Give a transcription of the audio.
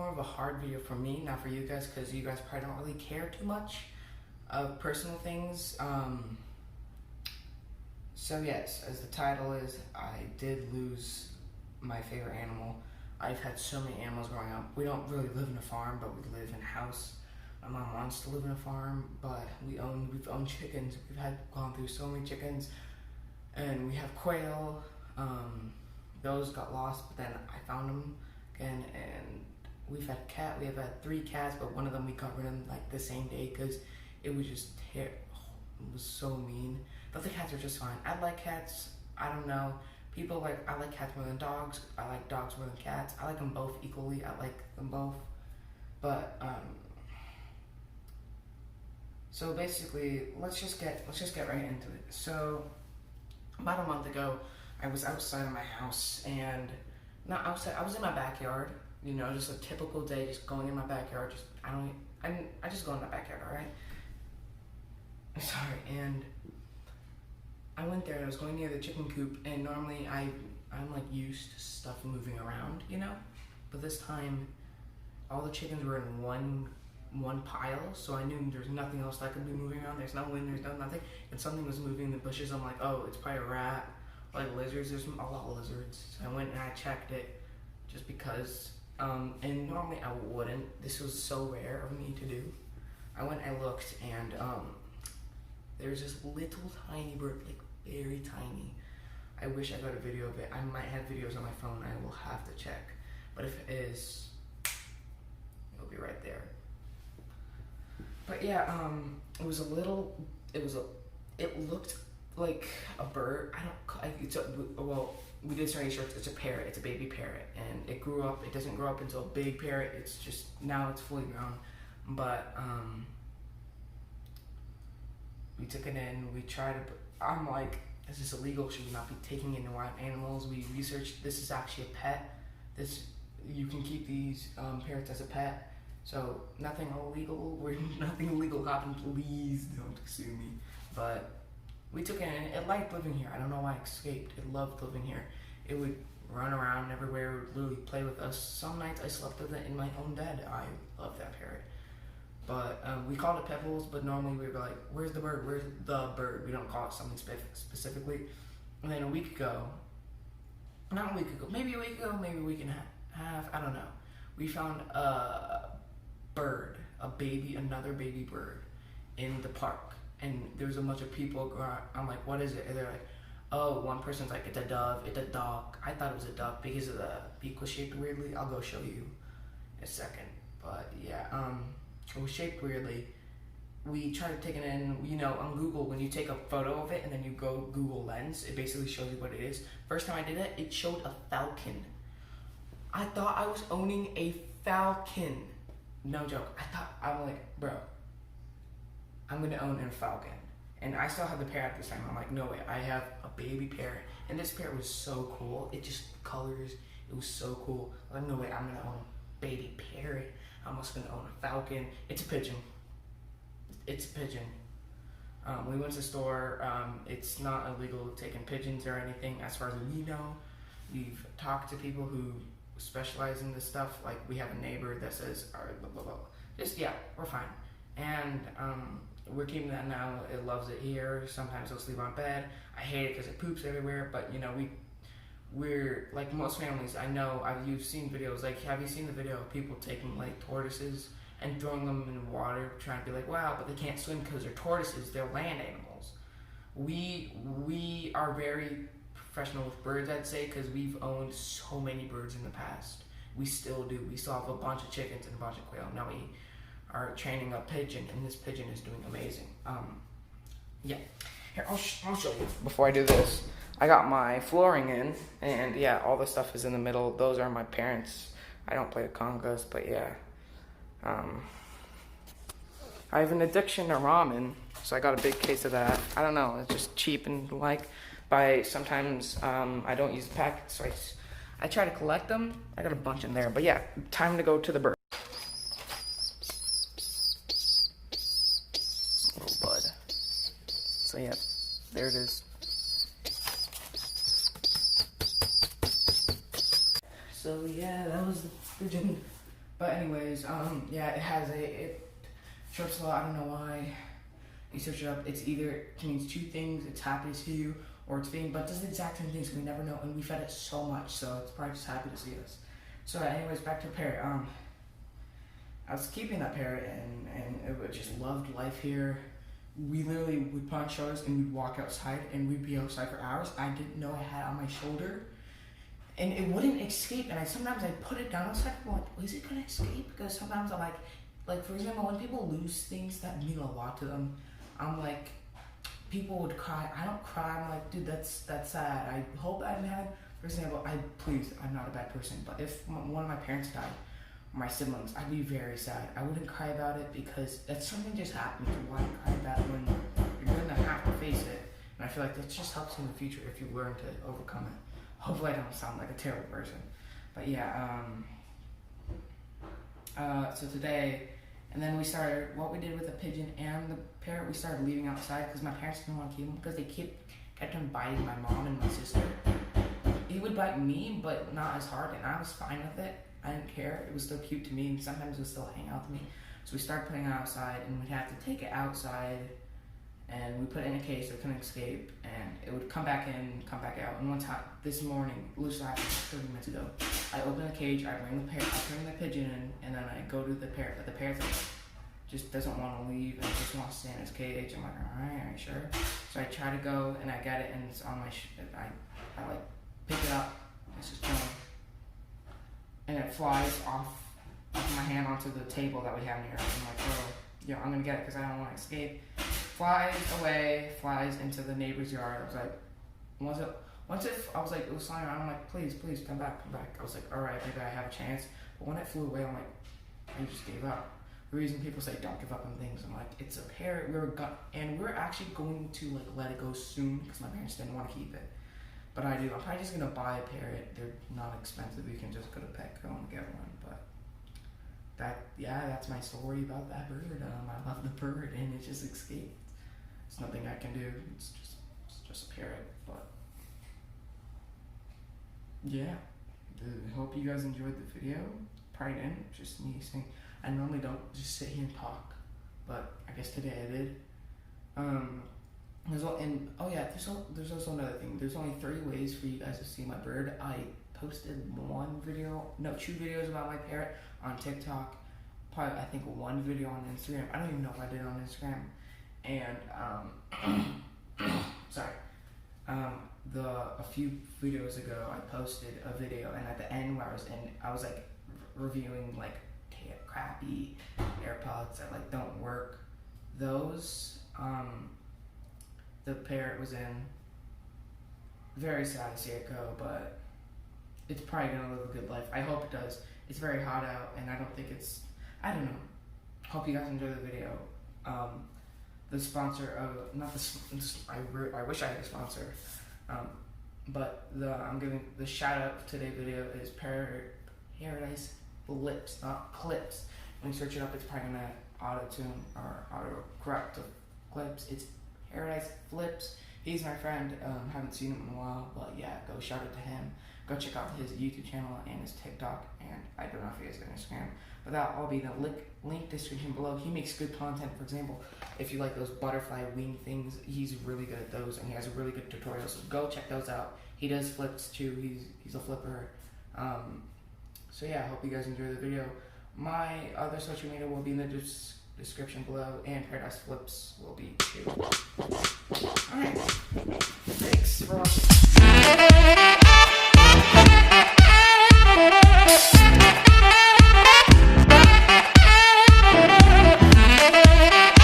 more of a hard video for me, not for you guys, because you guys probably don't really care too much of personal things. So yes, as the title is, I did lose my favorite animal. I've had so many animals growing up. We don't really live in a farm, but we live in a house. My mom wants to live in a farm, but we've owned chickens. We've gone through so many chickens, and we have quail. Those got lost, but then I found them again, and we have had 3 cats, but one of them we got rid of like the same day because it was just it was so mean. The other cats are just fine. I like cats. I don't know. I like cats more than dogs. I like dogs more than cats. I like them both equally. I like them both. But so basically, let's just get right into it. So about a month ago, I was outside of my house, and not outside. I was in my backyard. You know, just a typical day, just going in my backyard. I just go in my backyard. All right. Sorry, and I went there and I was going near the chicken coop, and normally I'm like used to stuff moving around, you know? But this time, all the chickens were in one pile, so I knew there's nothing else that could be moving around. There's no wind, there's no nothing, and something was moving in the bushes. I'm like, oh, it's probably a rat, like lizards. There's a lot of lizards. So I went and I checked it, just because, and normally I wouldn't. This was so rare of me to do. I went and I looked, and there's this little tiny bird, like very tiny. I wish I got a video of it. I might have videos on my phone. I will have to check. But if it is, it'll be right there. But yeah, it looked like a bird. We did some research. It's a parrot. It's a baby parrot, and it grew up. It doesn't grow up into a big parrot. It's just now it's fully grown. But we took it in. We tried to. I'm like, is this illegal? Should we not be taking in wild animals? We researched. This is actually a pet. You can keep these parrots as a pet. So nothing illegal. Nothing illegal happened. Please don't sue me. But we took it in. It liked living here. I don't know why it escaped. It loved living here. It would run around everywhere. It would literally play with us. Some nights I slept with it in my own bed. I love that parrot. But we called it Pebbles, but normally we were like, where's the bird? Where's the bird? We don't call it something specifically. And then maybe a week ago, maybe a week and a half, I don't know. We found a bird, another baby bird in the park. And there was a bunch of people. I'm like, what is it? And they're like, oh, one person's like, it's a dove, it's a duck. I thought it was a duck because of the beak was shaped weirdly. I'll go show you in a second. But yeah, it was shaped weirdly. We tried to take it in, you know, on Google, when you take a photo of it and then you go Google Lens, it basically shows you what it is. First time I did it, it showed a falcon. I thought I was owning a falcon. No joke. I'm like, bro, I'm gonna own a falcon. And I still had the parrot at this time. I'm like, no way, I have a baby parrot. And this parrot was so cool. It just colors, it was so cool. I'm like, no way, I'm gonna own a baby parrot. I'm also gonna own a falcon. It's a pigeon. It's a pigeon. We went to the store. It's not illegal taking pigeons or anything, as far as we know. We've talked to people who specialize in this stuff. Like, we have a neighbor that says, all right, blah, blah, blah. Just, yeah, we're fine. And we're keeping that now. It loves it here. Sometimes it'll sleep on bed. I hate it because it poops everywhere, but you know, we're like most families. I know you've seen videos. Like, have you seen the video of people taking like tortoises and throwing them in water, trying to be like, wow, but they can't swim because they're tortoises. They're land animals. We are very professional with birds, I'd say, because we've owned so many birds in the past. We still do. We still have a bunch of chickens and a bunch of quail. Now we are training a pigeon, and this pigeon is doing amazing. Yeah. Here, I'll show you. Before I do this, I got my flooring in, and yeah, all the stuff is in the middle. Those are my parents. I don't play the congas, but yeah. I have an addiction to ramen, so I got a big case of that. I don't know, it's just cheap and sometimes I don't use the packets, so I try to collect them. I got a bunch in there, but yeah, time to go to the bird. Oh, bud. So yeah, there it is. So yeah, that was the pigeon. But anyways, yeah, it chirps a lot. I don't know why. You search it up. It's either it means two things. It's happy to see you, or it's being, but it does the exact same thing. So we never know, and we fed it so much, so it's probably just happy to see us. So, anyways, back to the parrot. I was keeping that parrot, and it just loved life here. We literally would put on shows, and we'd walk outside, and we'd be outside for hours. I didn't know I had it on my shoulder, and it wouldn't escape. And sometimes I put it down outside. I'm like, is it gonna escape? Because sometimes I'm like for example, when people lose things that mean a lot to them, I'm like, people would cry. I don't cry. I'm like, dude, that's sad. I hope I'm had. For example, I'm not a bad person, but if one of my parents died, or my siblings, I'd be very sad. I wouldn't cry about it because that's something just happened. Why cry about it when you're gonna have to face it? And I feel like that just helps in the future if you learn to overcome it. Hopefully I don't sound like a terrible person. But yeah, so today, and then we started, what we did with the pigeon and the parrot, we started leaving outside because my parents didn't want to keep them because they kept on biting my mom and my sister. He would bite me, but not as hard, and I was fine with it. I didn't care. It was still cute to me, and sometimes it would still hang out with me. So we started putting it outside, and we'd have to take it outside, and we put it in a cage so it couldn't escape, and it would come back in, come back out. And one time, this morning, literally happened 30 minutes ago, I opened the cage, I bring the pigeon in, and then I go to the parrot, but the parrot just doesn't want to leave and just wants to stay in his cage. I'm like, alright, are you sure? So I try to go, and I get it, and it's on my, I like, pick it up, it's just chilling, and it flies off my hand onto the table that we have here. I'm like, oh, yeah, I'm gonna get it because I don't want to escape. Flies away, flies into the neighbor's yard. I was like, I was like, it was flying around. I'm like, please, come back. I was like, all right, maybe I have a chance. But when it flew away, I'm like, I just gave up. The reason people say don't give up on things, I'm like, it's a parrot. And we're actually going to like let it go soon because my parents didn't want to keep it. But I do. I'm probably just gonna buy a parrot. They're not expensive. You can just go to Petco and get one. But that's my story about that bird. I love the bird, and it just escaped. There's nothing I can do. It's just a parrot. But yeah, I hope you guys enjoyed the video. Probably didn't. Just me saying. I normally don't just sit here and talk, but I guess today I did. There's also another thing. There's only 3 ways for you guys to see my bird. I posted 2 videos about my parrot on TikTok. Probably, I think 1 video on Instagram. I don't even know if I did it on Instagram. And a few videos ago, I posted a video, and at the end where I was like reviewing like crappy AirPods that like don't work. Those the parrot was in. Very sad to see it go, but it's probably gonna live a good life. I hope it does. It's very hot out, and I don't know. Hope you guys enjoy the video. The sponsor of, I wish I had a sponsor, but I'm giving the shout out to today's video is Paradise Flips, not Clips. When you search it up, it's probably gonna auto-tune or auto-correct the clips. It's Paradise Flips. He's my friend. Haven't seen him in a while, but yeah, go shout out to him. Go check out his YouTube channel and his TikTok, and I don't know if he has Instagram, but that'll all be in the link description below. He makes good content. For example, if you like those butterfly wing things, he's really good at those, and he has a really good tutorial. So go check those out. He does flips too. He's a flipper. So yeah, I hope you guys enjoy the video. My other social media will be in the description below, and Paradise Flips will be too. Alright, thanks for watching.